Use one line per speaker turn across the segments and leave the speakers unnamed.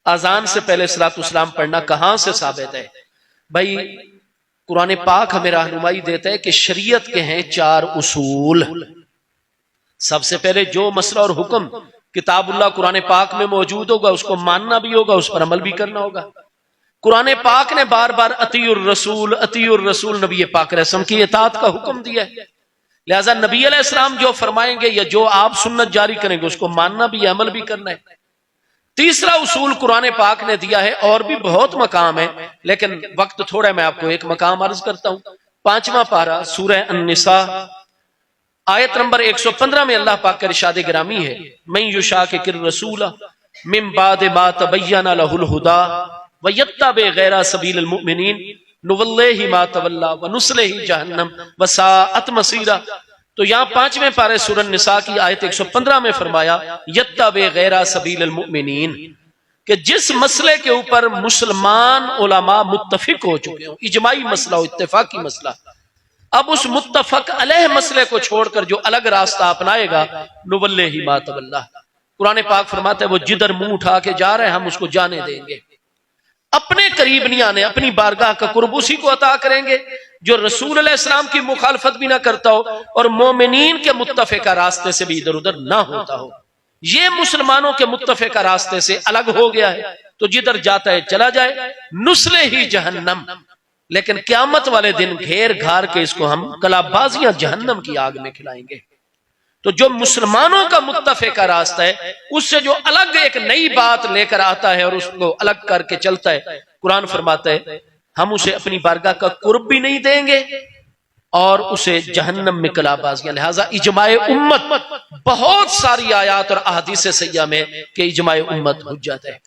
अजान से पहले सलातुस्सलाम पढ़ना कहां से साबित है? भाई कुरान पाक हमें रहनुमाई देता है कि शरीयत के हैं 4 उसूल। सबसे पहले जो मसला और हुक्म किताबुल्लाह कुरान पाक में मौजूद होगा उसको मानना भी होगा, उस पर अमल भी करना होगा। कुरान पाक ने बार बार अतीउर रसूल नबी पाक रसम की इताअत का हुक्म दिया है। लिहाजा नबी अलैहिस्सलाम जो फरमाएंगे या जो आप सुन्नत जारी करेंगे उसको मानना भी है, अमल भी करना है। तीसरा उसूल कुरान पाक ने दिया है, और भी बहुत मकाम है लेकिन वक्त थोड़ा है, मैं आपको एक मकाम अर्ज करता हूं। 5वां पारा सूरह अन-निसा आयत नंबर 115 में अल्लाह पाक का इरशाद गिरामी है, मैं युशाकिर रसूला मिन बाद मा तबय्यना लहुल हुदा व यत्तबि गैरा सबीलिल मुमिनीन नुवल्लिहि मा तवल्ला व नुस्लिहि जहन्नम व साअत मसीरा। तो यहाँ 5वें पारे सूरह निसा की आयत 115 में फरमाया यत्तबि गैरा सबीलिल मुमिनीन, कि जिस मसले के ऊपर मुसलमान उलमा मुत्तफिक हो चुके हो, इजमाई मसला हो, इत्तेफाकी मसला, अब उस मुत्तफक अलैह मसले को छोड़कर जो अलग रास्ता अपनाएगा नुवल्लिहि मा तवल्ला, कुरान पाक फरमाता है वो जिधर मुंह उठा के जा रहे हैं हम उसको जाने देंगे, अपने करीब नहीं आने, अपनी बारगाह का कुर्ब उसी को अता करेंगे जो रसूल अलैहिस्सलाम की मुखालफत भी ना करता हो और मोमिनीन के मुत्तफिका रास्ते से भी इधर उधर ना होता हो। ये मुसलमानों के मुत्तफिका रास्ते से अलग हो गया है, तो जिधर जाता है चला जाए, नुस्ले ही जहन्नम। लेकिन क्यामत वाले दिन घेर घार के इसको हम कलाबाजियां जहन्नम की आग में खिलाएंगे। तो जो मुसलमानों का मुत्तफिका रास्ता है उससे जो अलग एक नई बात लेकर आता है और उसको अलग करके चलता है, कुरान फरमाता है हम उसे अपनी बारगाह का कुर्ब भी नहीं देंगे और उसे जहन्नम में कलाबाजियां। लिहाजा इजमाए उम्मत, बहुत सारी आयात और अहादीस सैया में कि इजमाए उम्मत हुज्जत है।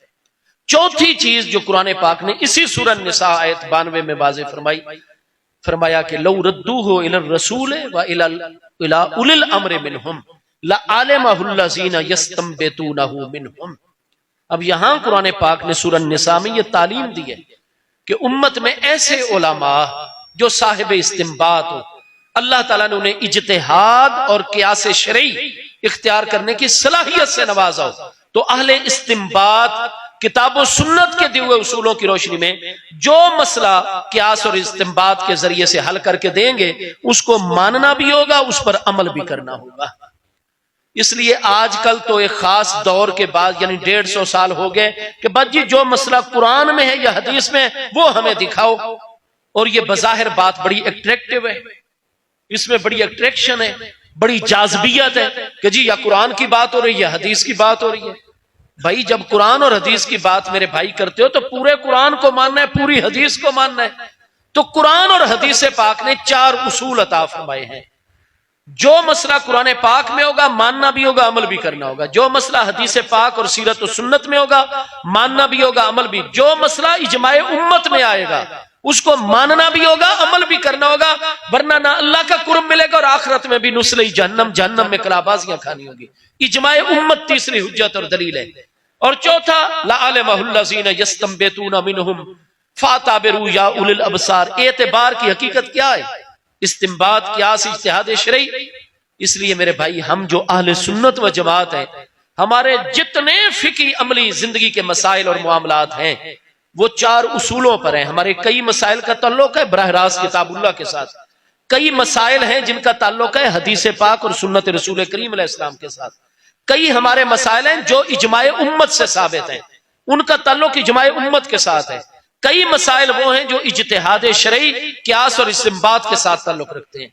चौथी चीज जो कुरान पाक ने इसी सूरह निसा आयत 92 में वाज़ेह फरमाया कि लौ रद्दूहु इलर रसूल व इला उलिल अम्र मिनहुम लआलिमहु लज़ीना यस्तंबितूनहु मिनहुम। अब यहां कुरान पाक ने सूरह निसा में यह तालीम दी है कि उम्मत में ऐसे उलमा जो साहिब इस्तिंबात हो, अल्लाह ताला ने उन्हें इज्तिहाद और कियास शरई इख्तियार करने की सलाहियत से नवाजा हो, तो अहले इस्तिंबात किताब और सुन्नत के दिए हुए उसूलों की रोशनी में जो मसला कियास और इस्तिंबात के जरिए से हल करके देंगे उसको मानना भी होगा, उस पर अमल भी करना होगा। इसलिए आजकल तो एक खास दौर के बाद यानी 150 साल हो गए कि बस जी जो मसला कुरान में है या हदीस में है वो हमें दिखाओ, और ये बज़ाहिर बात बड़ी अट्रैक्टिव है, इसमें बड़ी अट्रैक्शन है, बड़ी जाज़बियत है कि जी या कुरान की बात हो रही है या हदीस की बात हो रही है। भाई जब कुरान और हदीस की बात मेरे भाई करते हो तो पूरे कुरान को मानना है, पूरी हदीस को मानना है। तो कुरान और हदीस पाक ने 4 उसूल अता फरमाए हैं। जो मसला कुरान पाक में होगा मानना भी होगा, अमल भी करना होगा। जो मसला हदीस पाक और सीरत और सुन्नत में होगा मानना भी होगा, अमल भी। जो मसला इजमाए उम्मत में आएगा उसको मानना भी होगा, अमल भी करना होगा, वरना ना अल्लाह का कुर्ब मिलेगा और आखिरत में भी नुस्ले जहन्नम, जहन्नम में कलाबाजियां खानी होगी। इजमाए उम्मत तीसरी हुज्जत और दलील है। और चौथा लआलिमहुल लज़ीना यस्तंबितूना मिनहुम फाताबिरू या उलिल अबसार। एतबार की हकीकत क्या है? इस्तिंबात, कियास, इज्तिहाद शरई। इसलिए मेरे भाई हम जो अहले सुन्नत व जमात हैं, हमारे जितने फिकी अमली जिंदगी के मसाइल और मामलात हैं वो 4 उसूलों पर हैं। हमारे कई मसाइल का ताल्लुक है बराह रास्त किताबुल्लाह के साथ, कई मसाइल हैं जिनका ताल्लुक है हदीस पाक और सुन्नत रसूल करीम अलैहिस्सलाम के साथ, कई हमारे मसाइल हैं जो इजमाए उम्मत से साबित हैं, उनका ताल्लुक इजमाए उम्मत के साथ है। कई मसाइल वो हैं जो इज्तिहाद शरई, कियास और इस्तिंबात के साथ ताल्लुक रखते हैं।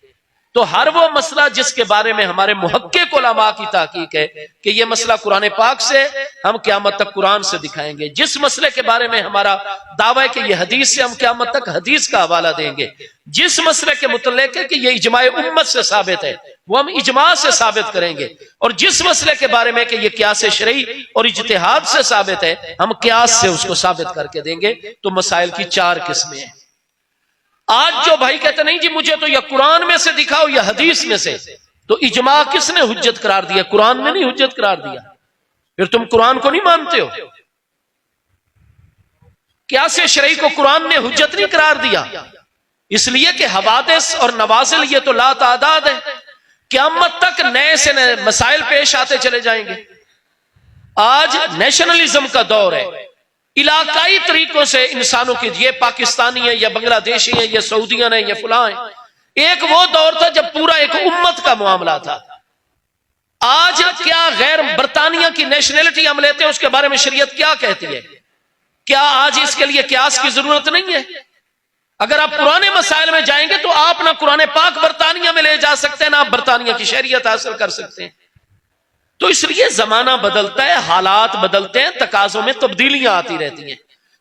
तो हर वो मसला जिसके बारे में हमारे मुहक्किक उलमा की तहकीक है कि ये मसला कुरान पाक से, हम क़यामत तक कुरान से दिखाएंगे। जिस मसले के बारे में हमारा दावा है कि ये हदीस से, हम क़यामत तक हदीस का हवाला देंगे। जिस मसले के मुतल्लिक़ है कि ये इजमाए उम्मत से साबित है वो हम इजमा से साबित करेंगे, और जिस मसले के बारे में कि ये कियास शरई और इज्तिहाद से साबित है हम कियास से उसको साबित करके देंगे। तो मसाइल की 4 किस्में हैं। आज जो भाई कहते नहीं जी मुझे तो या कुरान में से दिखाओ या हदीस में से, तो इजमा किसने हुज्जत करार दिया? कुरान ने नहीं हुज्जत करार दिया। फिर तुम कुरान को नहीं मानते हो। कियास शरई को कुरान ने हुज्जत नहीं करार दिया, इसलिए कि हवादिस और नवाजिल ये तो ला तादाद है, क़यामत तक नए से नए मसाइल पेश आते चले जाएंगे। आज नेशनलिज्म का दौर है, इलाकाई तरीकों से इंसानों के, ये पाकिस्तानी है या बांग्लादेशी है, ये सऊदियन है, ये फलां है। एक वो दौर था जब पूरा एक उम्मत का मामला था। आज क्या गैर बरतानिया की नेशनैलिटी हम लेते हैं, उसके बारे में शरीयत क्या कहती है? क्या आज इसके लिए क्यास की जरूरत नहीं है? अगर आप पुराने मसाइल में जाएंगे तो आप ना कुरान पाक बरतानिया में ले जा सकते हैं, ना आप बरतानिया की शरीयत हासिल कर सकते हैं। तो इसलिए जमाना बदलता है, हालात बदलते हैं, तकाजों में तब्दीलियां आती रहती हैं।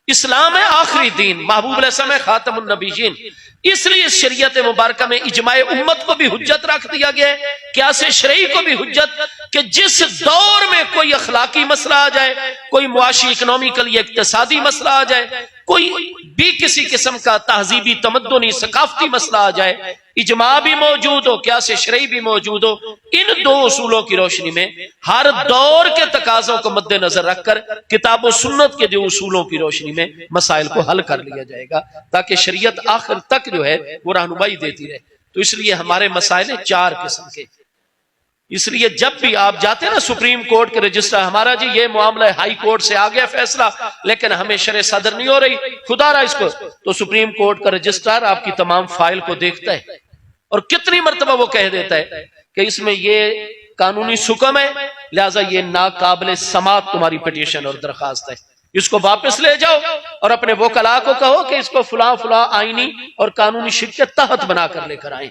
इस्लाम है आखिरी दीन, महबूब अलैहिस्सलाम है खातमुन नबीयीन, इसलिए शरीयत मुबारक में इजमाए उम्मत को भी हुज्जत रख दिया गया है, क्यास शरई को भी हुज्जत, कि जिस दौर में कोई अखलाकी मसला आ जाए, कोई मुआशी इकोनॉमिकल या इक्तिसादी मसला आ जाए, कोई भी किसी किस्म का तहजीबी तमद्दुनी सकाफती मसला आ जाए, इजमा भी मौजूद हो, क्यास शरई भी मौजूद हो, इन दो उसूलों की रोशनी में हर दौर के तकाजों को मद्देनजर रखकर किताब और सुन्नत के जो उसूलों की रोशनी में मसाइल को हल कर लिया जाएगा, ताकि शरीयत आखिर तक जो है वो रहनुमाई देती रहे। तो इसलिए हमारे मसाइल हैं 4 किस्म के। इसलिए जब भी आप जाते हैं ना सुप्रीम कोर्ट के रजिस्ट्रार, हमारा जी ये मामला है, हाई कोर्ट से आ गया फैसला लेकिन हमें शरह सदर नहीं हो रही, खुदा रहा इसको, तो सुप्रीम कोर्ट का रजिस्ट्रार आपकी तमाम फाइल को देखता है और कितनी मरतबा वो कह देता है कि इसमें ये कानूनी सुकम है, लिहाजा ये नाकाबिल समात तुम्हारी पिटीशन और दरखास्त है, इसको वापस ले जाओ और अपने वकला को कहो कि इसको फुला फुला आईनी और कानूनी शिक के तहत बनाकर लेकर आए।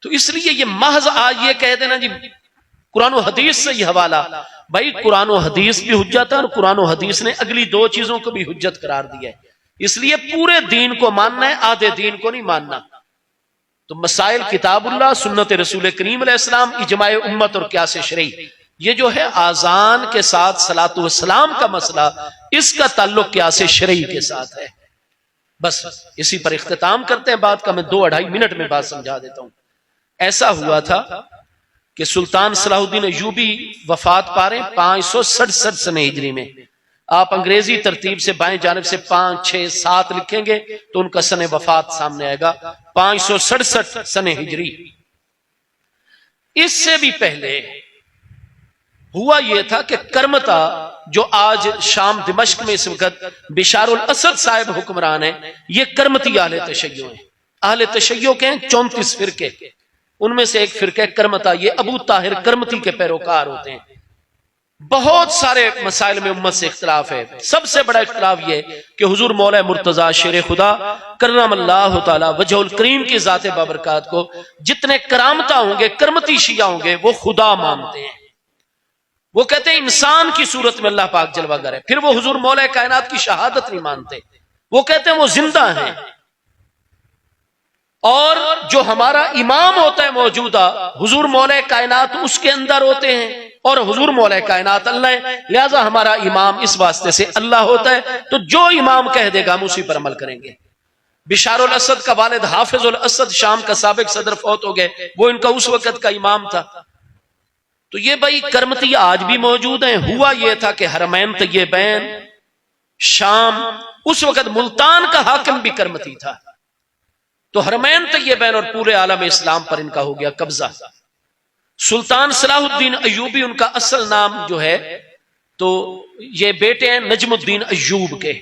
तो इसलिए ये महज आज ये कह देना जी कुरान और हदीस से ये हवाला, भाई कुरान और हदीस भी हुज्जत है और कुरान और हदीस ने अगली 2 चीजों को भी हुज्जत करार दिया है। इसलिए पूरे दीन को मानना है, आधे दीन को नहीं मानना। तो मसाइल किताबुल्लाह, सुन्नत रसूल करीम अलैहिस्सलाम, इजमाए उम्मत और क्यास शरई, ये जो है आजान के साथ सलातो व सलाम का मसला, इसका ताल्लुक क्यास शरई के साथ है। बस इसी पर इख्तिताम करते हैं बात का। मैं 2-2.5 मिनट में बात समझा देता हूं। ऐसा हुआ था कि सुल्तान सलाहुद्दीन अय्यूबी वफात पा रहे 567 सने हिजरी में। आप अंग्रेजी तरतीब से बाएं जानिब से 5, 6, 7 लिखेंगे तो उनका सने वफात सामने आएगा, 567 सने हिजरी। इससे भी पहले हुआ यह था कि करमता, जो आज शाम दिमश्क में इस वक्त बिशारुल असद साहिब हुक्मरान है, ये करमती आहले तशय्यो हैं। आहले तशय्यो के 34 फिरके, उनमें से एक फिरके करमता, ये अबू ताहिर करमती के पैरोकार होते हैं। बहुत सारे मसाइल में उम्मत से इख्तिलाफ है। सबसे बड़ा इख्तिलाफ यह कि हुजूर मौला मुर्तजा शेर खुदा करमल्लाहु तआला वजहुल करीम की जाते बाबरकात को जितने करामता होंगे, करमती शिया होंगे, वो खुदा मानते हैं। वो कहते हैं इंसान की सूरत में अल्लाह पाक जलवागर है। फिर वो हुजूर मौला कायनात की शहादत नहीं मानते, वो कहते हैं वो जिंदा है। और जो हमारा इमाम होता है मौजूदा, हुजूर मौला कायनात उसके अंदर होते हैं और हुजूर मौला कायनात अल्लाह है, लिहाजा हमारा इमाम इस वास्ते से अल्लाह होता है। तो जो इमाम कह देगा हम उसी पर अमल करेंगे। बिशारुल असद का वालिद हाफिजुल असद शाम का साबिक सदर फौत हो गए, वो इनका उस वक्त का इमाम था। तो ये भाई करमती आज भी मौजूद हैं। हुआ यह था कि हरमैन तय्यबैन शाम, उस वक्त मुल्तान का हाकिम भी करमती था, तो हरमैन तय्यबैन और पूरे आलम इस्लाम पर इनका हो गया कब्जा। सुल्तान सलाहुद्दीन अय्यूबी उनका असल नाम जो है, तो ये बेटे हैं नजमुद्दीन अय्यूब के,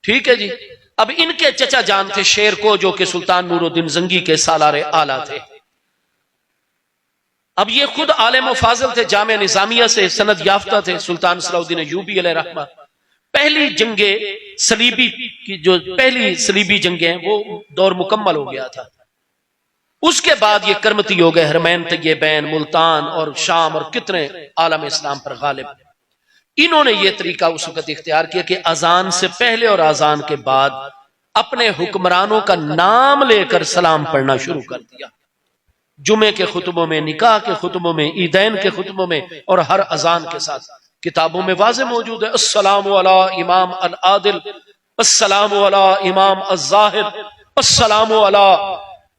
ठीक है जी। अब इनके चचा जान थे शेर को, जो कि सुल्तान नूरुद्दीन जंगी के सालारे आला थे। अब ये खुद आलिम व फाजिल थे, जामिया निजामिया से सनद याफ्ता थे। सुल्तान सलाहुद्दीन अय्यूबी अलैहि रहमा पहली जंगे सलीबी की, जो पहली सलीबी जंगे हैं, वो दौर मुकम्मल हो गया था। उसके बाद ये करमती हो गए, हरमैन तय्यबैन, मुल्तान और शाम और कितने आलम इस्लाम पर गालिब। इन्होंने ये तरीका उस वक्त इख्तियार किया कि अजान से पहले और अजान के बाद अपने हुक्मरानों का नाम लेकर सलाम पढ़ना शुरू कर दिया। जुमे के खुतबों में, निकाह के खुतबों में, ईदैन के खुतबों में और हर अजान के साथ किताबों में वाज़े मौजूद है, अस्सलामु अला इमाम अल आदिल, अस्सलामु अला इमाम अज़्ज़ाहिर, अस्सलामु अला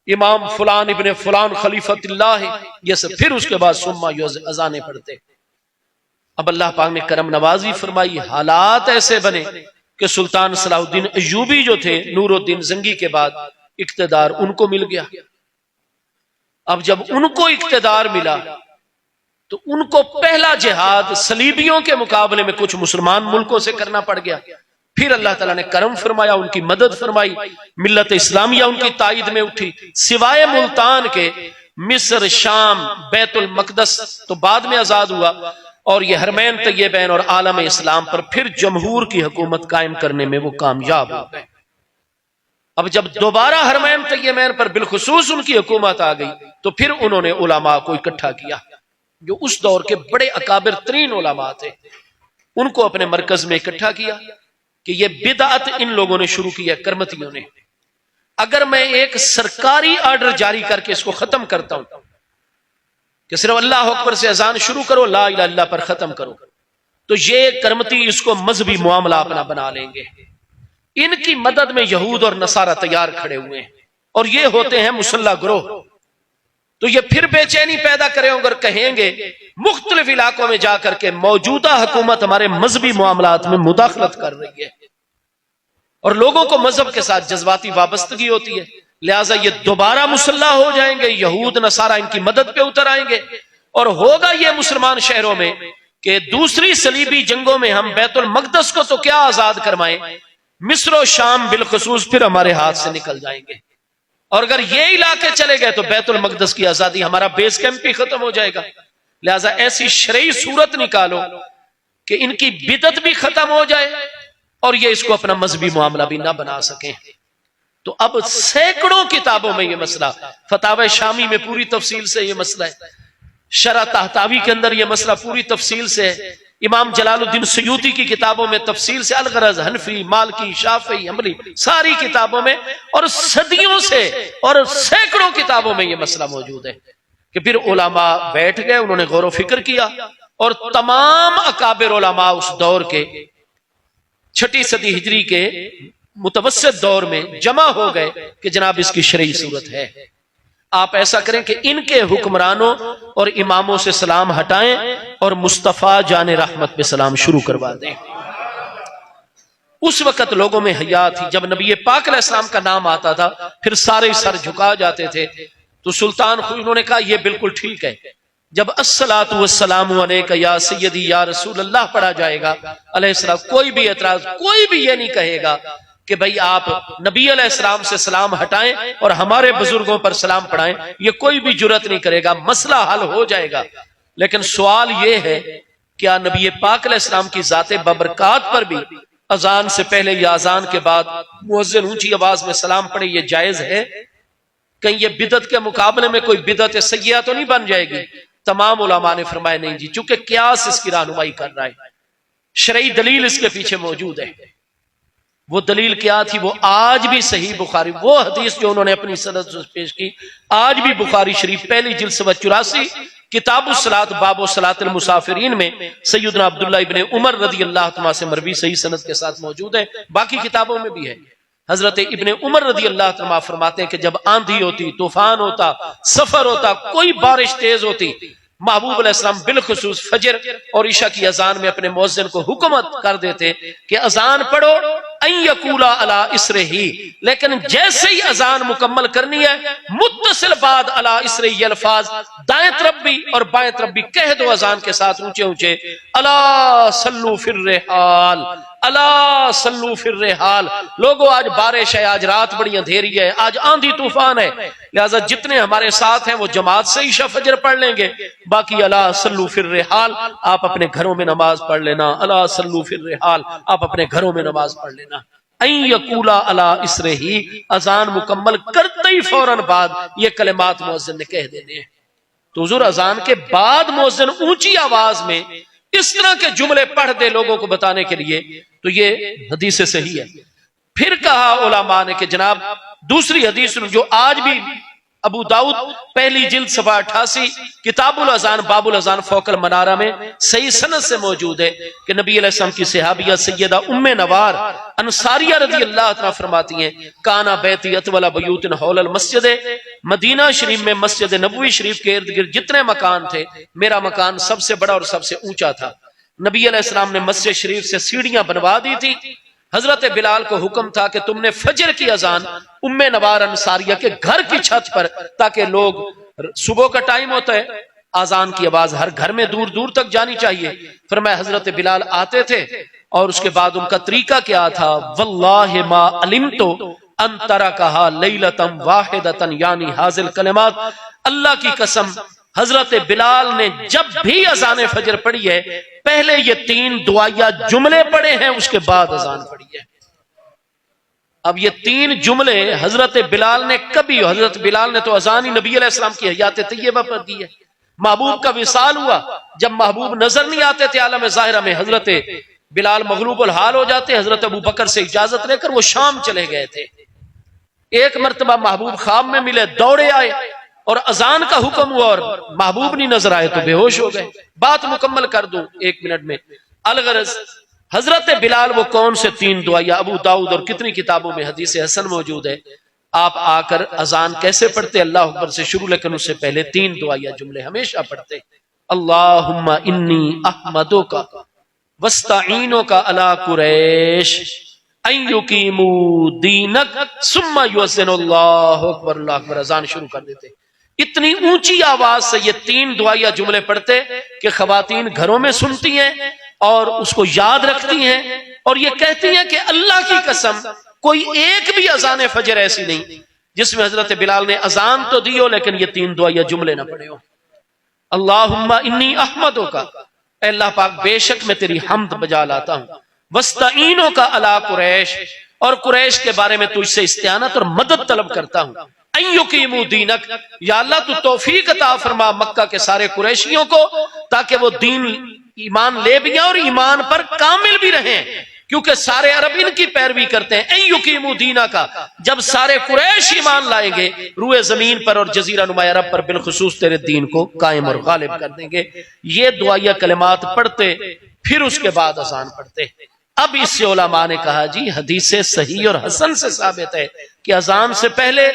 इमाम फुलान इब्ने फुलान खलीफतुल्लाह। ये सब फिर उसके बाद सुम्मा अजाने पढ़ते। अब अल्लाह पाक ने करम नवाजी फरमाई, हालात ऐसे बने कि सुल्तान सलाहुद्दीन अय्यूबी जो थे नूरुद्दीन जंगी के बाद, इक्तदार उनको मिल गया। अब जब उनको इक्तदार मिला तो उनको पहला जिहाद सलीबियों के मुकाबले में कुछ मुसलमान मुल्कों से करना पड़ गया। फिर अल्लाह ताला ने करम फरमाया, उनकी मदद फरमाई, मिल्लत इस्लामिया उनकी ताईद में उठी। सिवाय मुल्तान के मिस्र, शाम, बैतुल मकदस तो बाद में आजाद हुआ, और ये हरमैन तैयबैन और आलम इस्लाम पर फिर जमहूर की हुकूमत कायम करने में वो कामयाब हो गए। अब जब दोबारा हरमैन तैयबैन पर बिलखुसूस उनकी हुकूमत आ गई, तो फिर उन्होंने उलमा को इकट्ठा किया, जो उस दौर के बड़े अकाबिर तरीन उलमा थे, उनको अपने मरकज में इकट्ठा किया कि ये बिदअत इन लोगों ने शुरू की है, करमतियों ने। अगर मैं एक सरकारी ऑर्डर जारी करके इसको खत्म करता हूं कि सिर्फ अल्लाह अकबर से अजान शुरू करो, ला इलाहा इल्लल्लाह पर खत्म करो, तो ये करमती इसको मजहबी मामला अपना बना लेंगे। इनकी मदद में यहूद और नसारा तैयार खड़े हुए हैं, और ये होते हैं मुसल्ला ग्रोह। तो ये फिर बेचैनी पैदा करेंगे और कहेंगे मुख्तलिफ इलाकों में जाकर के मौजूदा हुकूमत हमारे मजहबी मामलात में मुदाखलत कर रही है, और लोगों को मजहब के साथ जज्बाती वाबस्तगी होती है, लिहाजा ये दोबारा मुसल्ला हो जाएंगे, यहूद नसारा इनकी मदद पे उतर आएंगे, और होगा ये मुसलमान शहरों में कि दूसरी सलीबी जंगों में हम बैतुल मकदस को तो क्या आजाद करवाएं, मिस्र और शाम बिलखुसूस फिर हमारे हाथ से निकल जाएंगे। और अगर ये इलाके चले गए तो बैतुल मकदस की आजादी, हमारा बेस कैंप भी खत्म हो जाएगा। लिहाजा ऐसी शरई सूरत निकालो कि इनकी बिदत भी खत्म हो जाए और ये इसको अपना मजहबी मामला भी ना बना सके। तो अब सैकड़ों किताबों में यह मसला, फतावा शामी में पूरी तफसील से यह मसला है, शरह तहतावी के अंदर यह मसला पूरी तफसील से है, इमाम जलालुद्दीन सयूती की किताबों में तफसील से, अलगरज, हनफी, मालकी, शाफी, हम्बली, सारी किताबों में और सदियों से और सैकड़ों किताबों में यह मसला मौजूद है कि फिर उलमा बैठ गए, उन्होंने गौर फिक्र किया, और तमाम अकाबिर उलमा उस दौर के 6ठी सदी हिजरी के मुतवस्सित दौर में जमा हो गए कि जनाब इसकी शरई सूरत है। आप ऐसा करें कि इनके हुक्मरानों और इमामों से सलाम हटाएं और मुस्तफा जाने रहमत पे सलाम शुरू करवा दें। उस वक्त लोगों में हया थी, जब नबी पाक अलैहिस्सलाम का नाम आता था फिर सारे सर झुका जाते थे। तो सुल्तान खुद उन्होंने कहा यह बिल्कुल ठीक है, जब अस्सलातु वस्सलामु अलैका या सय्यदी या रसूल अल्लाह पढ़ा जाएगा अलैहिस्सलाम, कोई भी एतराज, कोई भी ये नहीं कहेगा कि भाई आप नबी अलैहिस्सलाम से सलाम हटाएं और हमारे बुजुर्गों पर सलाम पढ़ाएं, ये कोई भी जुर्रत नहीं करेगा, मसला हल हो जाएगा। लेकिन सवाल ये है, क्या नबी पाक अलैहिस्सलाम की जाते बबरकात पर भी अजान से पहले या अजान के बाद मुअज्जिन ऊंची आवाज में सलाम पढ़े, ये जायज है? कहीं ये बिदत के मुकाबले में कोई बिदत सय्या तो नहीं बन जाएगी? तमाम उलमा ने फरमाया नहीं जी, चूंकि क्यास इसकी रहनुमाई कर रहा है, शरई दलील इसके पीछे मौजूद है। वो दलील क्या थी? वो आज भी सही बुखारी, वो हदीस जो उन्होंने अपनी सनद से पेश की, आज भी बुखारी शरीफ पहली जिल्द 84 किताबुस सलात बाबो सलातुल मुसाफिरीन में सैयदना अब्दुल्लाह इब्ने उमर रदी अल्लाह तआला से मरवी सही सनद के साथ मौजूद है, बाकी किताबों में भी है। हजरत इब्ने उमर रदी अल्लाह तआला फरमाते हैं कि जब आंधी होती, तूफान होता, सफर होता, कोई बारिश तेज होती, महबूब अलैहिस्सलाम बिलखुसूस फजर और इशा की अजान में अपने मुअज्जिन को हुक्मत कर देते कि अजान पढ़ो यकूला अला इसरे ही, लेकिन जैसे ही अजान मुकम्मल करनी है मुत्तसिल बाद अला इसरे ही अल्फाज दाएं तरफ भी और बाएं तरफ भी कह दो अजान के साथ ऊंचे ऊंचे, अला सल्लू फिर रेहाल, अला सल्लू फिर रेहाल। लोगों आज बारिश है, आज रात बड़ी अंधेरी है, आज आंधी तूफान है, लिहाजा जितने हमारे साथ हैं वो जमात से ईशा फजर पढ़ लेंगे, बाकी अला सल्लू फिर रेहाल, आप अपने घरों में नमाज पढ़ लेना, अला सल्लू फिर रेहाल, आप अपने घरों में नमाज पढ़ लेना। यकूला अला इसरे ही, अजान मुकम्मल करते ही फौरन बाद ये कलिमात मुअज्जिन ने कह देने हैं। तो हुजूर अजान के बाद मुअज्जिन ऊंची आवाज में इस तरह के जुमले पढ़ दे लोगों को बताने के लिए, तो ये हदीस सही है। फिर कहा उलमा ने कि जनाब दूसरी हदीस जो आज भी अबू दाऊद पहली जिल्द सफा 88 किताबुल अजान बाबुल अजान फौकल मनारा में सही सनद से मौजूद है कि नबी अलैहिस्सलाम की सहाबिया सैयदा उम्मे नवार अंसारिया रज़ी अल्लाह तआला फरमाती हैं, काना बैती अतवला बयूतिन हौलल मस्जिद, मदीना शरीफ में मस्जिद नबवी शरीफ के इर्द गिर्द जितने मकान थे, मेरा मकान सबसे बड़ा और सबसे ऊंचा था। नबी अलैहिस्सलाम ने मस्जिद शरीफ से सीढ़ियां बनवा दी थी। हजरत बिलाल को हुक्म था कि तुमने फजर की अजान उम्मे नवार अंसारिया के घर की छत पर, ताकि लोग, सुबह का टाइम होता है, आजान की आवाज हर घर में दूर दूर तक जानी चाहिए। फरमाया हजरत बिलाल आते थे और उसके बाद उनका तरीका क्या था, वल्लाहि मा अलिमतु अन तरकहा लैलतन वाहिदतन यानी हाजिल कलिमात, अल्लाह की कसम हजरत बिलाल ने जब भी अजान फजर पढ़ी है पहले ये 3 दुआया जुमले पढ़े हैं, उसके बाद अजान पढ़ी है। अब ये 3 जुमले हजरत बिलाल ने कभी, हजरत बिलाल ने तो अजान ही नबी अलैहिस्सलाम की हयात तैयबा पर दी है। महबूब का विसाल हुआ, जब महबूब नजर नहीं आते थे आलम ज़ाहिरा में, हजरत बिलाल मगलूबुल हाल हो जाते, हजरत अबू बकर से इजाजत लेकर वो शाम चले गए थे। एक मर्तबा महबूब ख्वाब में मिले, दौड़े आए और अजान का हुक्म हुआ और महबूब नहीं नजर आए तो बेहोश हो गए। बात मुकम्मल कर दूं 1 मिनट में। अलगरज हजरत बिलाल वो कौन से 3 दुआया, अबू दाऊद और कितनी किताबों में हदीस हसन मौजूद है, आप आकर अजान कैसे पढ़ते, अल्लाह अकबर से शुरू, लेकिन उससे पहले 3 दुआया जुमले हमेशा पढ़ते। अल्लाहुम्मा इन्नी अहमदुका वस्ताईनुका अला कुरैश अन युकीमू दीनक सुम्मा युअज़्ज़िनुल्लाहु अकबर, अल्लाहु अकबर, अजान शुरू कर देते। इतनी ऊंची आवाज से ये 3 दुआया जुमले पढ़ते कि खवातीन घरों में सुनती हैं और उसको याद रखती हैं और ये कहती हैं कि अल्लाह की कसम कोई एक भी अजान फजर ऐसी नहीं जिसमें हजरत बिलाल ने अजान तो दी हो लेकिन ये 3 दुआया जुमले ना पढ़े हो। अल्लाहुम्मा इन्नी अहमदुका, अल्लाह पाक बेशक मैं तेरी हम्द बजा लाता हूं, वस्ताईनो का अला कुरैश, और कुरैश के बारे में तुझसे इस्तियानत और मदद तलब करता हूं। अन युकीमू दीनक, या अल्लाह तू तौफीक अता फरमा मक्का के सारे कुरैशियों को ताकि वो दीन ईमान ले भी और ईमान पर कामिल भी रहें, क्योंकि सारे अरब इनकी पैरवी करते हैं। अन युकीमू दीना का, जब सारे कुरैश ईमान लाएंगे रूए जमीन पर और जजीरा नुमा अरब पर बिलखुसूस तेरे दीन को कायम और गालिब कर देंगे। ये दुआया कलिमात पढ़ते, फिर उसके बाद अजान पढ़ते। अब इससे उलमा ने कहा जी हदीस सही और हसन से साबित है कि अजान से पहले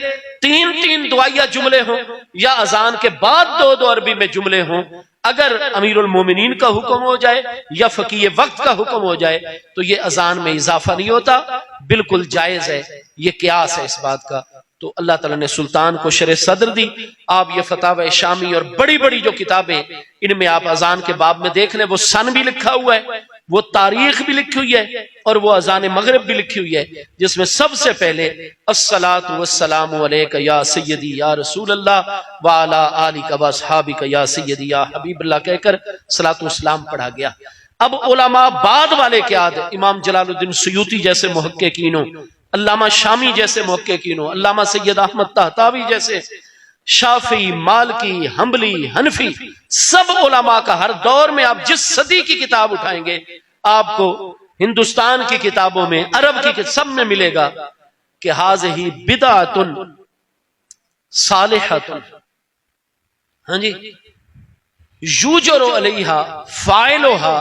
3 दुआया जुमले हों या अजान के बाद 2 अरबी में जुमले हों। अगर अमीरुल मोमिनीन का हुक्म हो जाए या फकीह वक्त का हुक्म हो जाए तो ये अजान में इजाफा नहीं होता, बिल्कुल जायज है, ये कियास है इस बात का। तो अल्लाह ताला ने सुल्तान को शरे सदर दी। आप ये फतावा शामी और बड़ी बड़ी जो किताबें, इनमें आप अजान के बाब में देख लें, वो सन भी लिखा हुआ है, वो तारीख भी लिखी हुई है और वो अजान मगरिब भी लिखी हुई है, जिसमें सबसे पहले अस्सलातु वस्सलामु अलैका या सय्यदी या रसूल अल्लाह व अला आलिका व अस्हाबिका या सय्यदी या हबीबल्लाह कहकर सलातु वस्सलाम पढ़ा गया। अब उलमा बाद वाले क्या थे, इमाम जलालुद्दीन सुयूती जैसे मुहक्किकीनों, अल्लामा शामी जैसे मुहक्किकीनों, अल्लामा सैयद अहमद तहतावी जैसे, शाफी, मालकी, हम्बली, हनफी, सब उलमा का हर दौर में आप जिस सदी की किताब उठाएंगे आपको हिंदुस्तान की किताबों में, अरब की सब में मिलेगा कि हाज़िही बिदअतुन सालिहतुन, हाँ जी, युजरू अलैहा फाइलुहा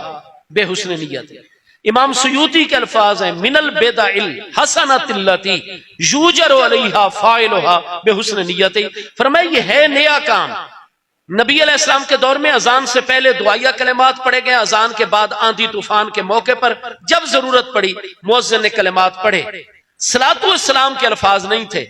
बेहुस्न नियत। इमाम सुयूती के अल्फाज हैं मिनल बेदाइल हसनतिल्लती युजरू अलैहा फाइलुहा बेहुस्न नियत। फरमाया ये है नया काम। नबी अलैहिस्सलाम के दौर में अजान से पहले दुआया कलिमात पढ़े गए, अजान के बाद आंधी तूफान के मौके पर जब जरूरत पड़ी मुअज्जिन ने कलिमात पढ़े। सलातु वस्सलाम के अल्फाज नहीं थे,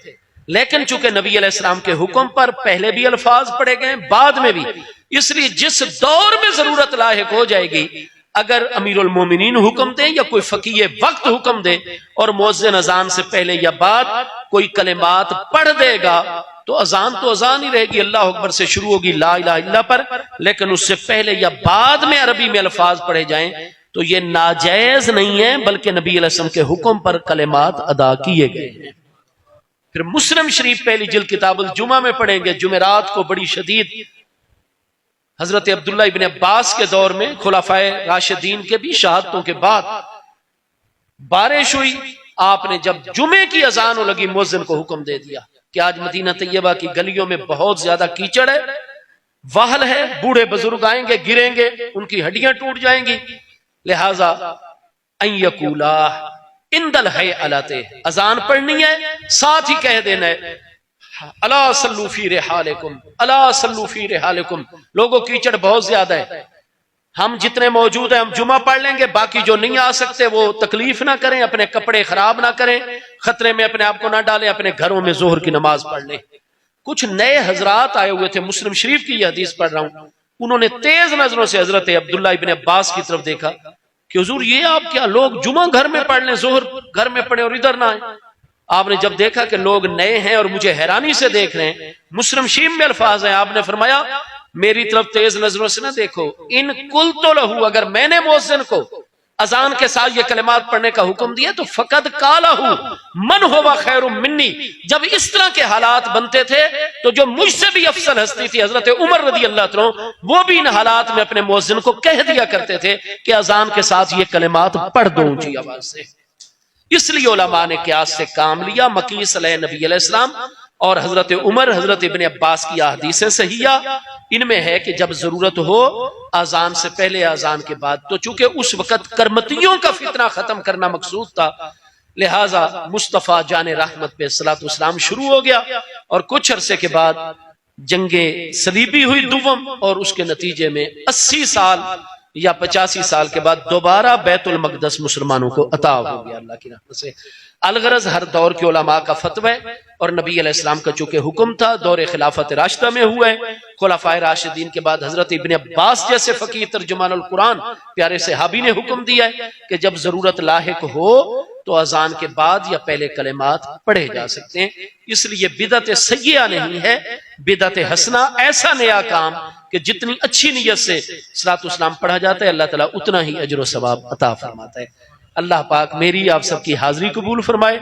लेकिन चूंकि नबी अलैहिस्सलाम के हुक्म पर पहले भी अल्फाज पढ़े गए बाद में भी, इसलिए जिस दौर में जरूरत लाहिक हो जाएगी, अगर अमीरुल मोमिनीन हुक्म दे या कोई फकीह वक्त हुक्म दे और मुअज्जिन अजान से पहले या बाद कोई कलिमात पढ़ देगा तो अजान ही रहेगी, अल्लाह अकबर से शुरू होगी ला इलाहा इल्ला पर, लेकिन उससे पहले या बाद में अरबी में अल्फाज पढ़े जाएं तो ये नाजायज नहीं है, बल्कि नबी अलैहि सल्लम के हुक्म पर कलिमात अदा किए गए हैं। फिर मुस्लिम शरीफ पहली जिल्द किताबुल जुमा में पढ़ेंगे, जुमेरात को बड़ी शदीद हजरत अब्दुल्ला इब्न अब्बास के दौर में खुलाफाए राशिदीन के भी शहादतों के बाद बारिश हुई, आपने जब जुमे की अजान हो लगी मुअज्जिन को हुक्म दे दिया कि आज मदीना तैयबा की गलियों में बहुत ज्यादा कीचड़ है, वाहल है, बूढ़े बुजुर्ग आएंगे, गिरेंगे, उनकी हड्डियां टूट जाएंगी, लिहाजा अन यकूला इंदल है अलाते, अजान पढ़नी है, साथ ही कह देना है अला सल्लू फी रिहालिकुम, अला सल्लू फी रिहालिकुम। लोगों कीचड़ बहुत ज्यादा है, हम जितने मौजूद हैं हम जुमा पढ़ लेंगे, बाकी जो नहीं आ सकते वो तकलीफ ना करें, अपने कपड़े खराब ना करें, खतरे में अपने आप को ना डालें, अपने घरों में जोहर की नमाज पढ़ लें। कुछ नए हजरात आए हुए थे, मुस्लिम शरीफ की यह हदीस पढ़ रहा हूं, उन्होंने तेज नजरों से हजरत अब्दुल्ला इब्ने अब्बास की तरफ देखा कि हुजूर ये आप क्या, लोग जुमा घर में पढ़ लें, जोहर घर में पढ़े और इधर ना आए। आपने जब देखा कि लोग नए हैं और मुझे हैरानी से देख रहे हैं, मुस्लिम शीम में अल्फाज है, आपने फरमाया मेरी तरफ तेज नजरों से ना देखो, इन कुल तो लहू, अगर मैंने मुअज्जिन को अजान के साथ ये कलिमात पढ़ने का हुक्म दिया तो फकद कालहू मन होवा खैरुम मिन्नी। जब इस तरह के हालात बनते थे तो जो मुझसे भी अफसल हस्ती थी हजरत उमर रदी अल्लाह तआला, वो भी इन हालात में अपने मुअज्जिन को कह दिया करते थे कि अजान के साथ ये कलिमात पढ़ दो ऊंची आवाज से। इसलिए उलमा ने क़यास से काम लिया। मकीस नबी अलैहिस्सलाम और हजरत उमर, हजरत इब्ने अब्बास की अहदीसें सहिया, इनमें है कि जब जरूरत हो अजान से पहले, अजान के बाद। तो चूंकि उस वक्त करमतियों का फितना खत्म करना मकसूद था, लिहाजा मुस्तफ़ा जाने रहमत पे सलातो सलाम शुरू हो गया और कुछ अरसे के बाद जंगे सलीबी हुई दुवम, और उसके नतीजे में 80 साल या 85 साल के बाद दोबारा बैतुल मक़दस मुसलमानों को अता हो गया अल्लाह की रहमत से। अलगरज हर दौर के उलमा का फतवा है और नबी अलैहिस्सलाम का चूंकि हुक्म था, दौरे खिलाफत राशिदा में हुआ है। खुलाफाए राशिदीन के बाद हजरत इब्ने अब्बास जैसे फकीह तर्जुमानुल कुरान प्यारे सहाबी ने हुक्म दिया है कि जब जरूरत लाहिक हो तो अजान के बाद या पहले कलिमात पढ़े जा सकते हैं। इसलिए बिदअत सय्यिआ नहीं है, बिदअत हसना ऐसा नया काम कि जितनी अच्छी नीयत से सलातो सलाम पढ़ा जाता है, अल्लाह ताला उतना ही अजर व सवाब अता फरमाता है। अल्लाह पाक मेरी आप सबकी हाजिरी कबूल फरमाए।